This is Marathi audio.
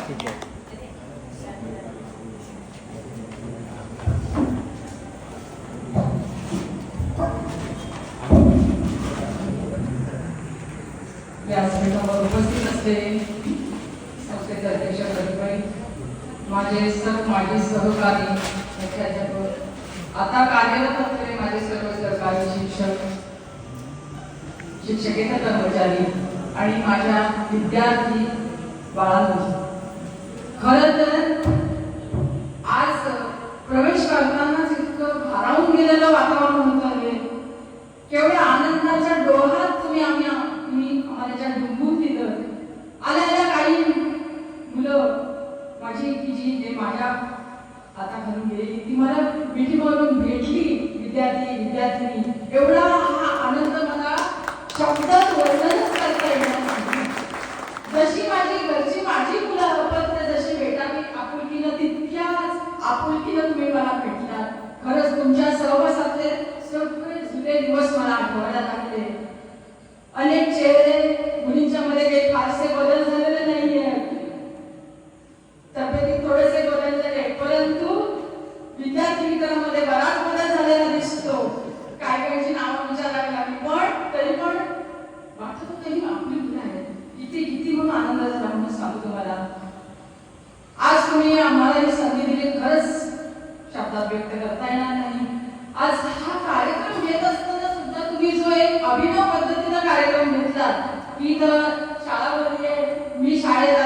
व्यासपीठावर उपस्थित असलेले संस्थेचे अध्यक्ष कविबाई, माझे माजी सहकारी मुख्याध्यापक, आता कार्यरत असलेले माझे सर्व सरकारी शिक्षकेतर कर्मचारी आणि माझ्या विद्यार्थी बाळांनो, खरं तर आज प्रवेश करताना इतकं भारावून गेलेलं वातावरण होतं. केवढ्या आनंदाच्या डोहात तुम्ही आम्हाला ज्या डुंबून दिलं. आलेल्या काही मुलं माझी की जे माझ्या आता घरून गेलेली ती मला मिठीवरून भेटली, विद्यार्थी एवढा हा आनंद मला शब्दात वर्णनच करता येणार नाही. जशी माझी घरची माझी मुलं अपत्य जशी भेटावी आपुलकीनं, तितक्याच आपुलकीनं तुम्ही मला भेटणार. खरंच तुमच्या सहवासातले सगळे जुने दिवस मला आठवायला लागले. अनेक चेहरे मुलींच्या मध्ये काही फारसे बदल झालेले नाहीये, तब्येतीत थोडेसे बदल झाले, परंतु विद्यार्थी मित्रांमध्ये बराच बदल झालेला दिसतो. काय काहीची नावं विचारावी लागली, पण तरी पण वाटत तरी आपली मुलं आहेत. किती म्हणून आनंद झाला म्हणून सांगू तुम्हाला. आज तुम्ही आम्हाला ही संधी दिली, खरंच शब्दात व्यक्त करता येणार नाही. आज हा कार्यक्रम घेत असताना सुद्धा तुम्ही जो एक अभिनव पद्धतीने कार्यक्रम घेतला, ही तर शाळा भरली आहे, मी शाळेत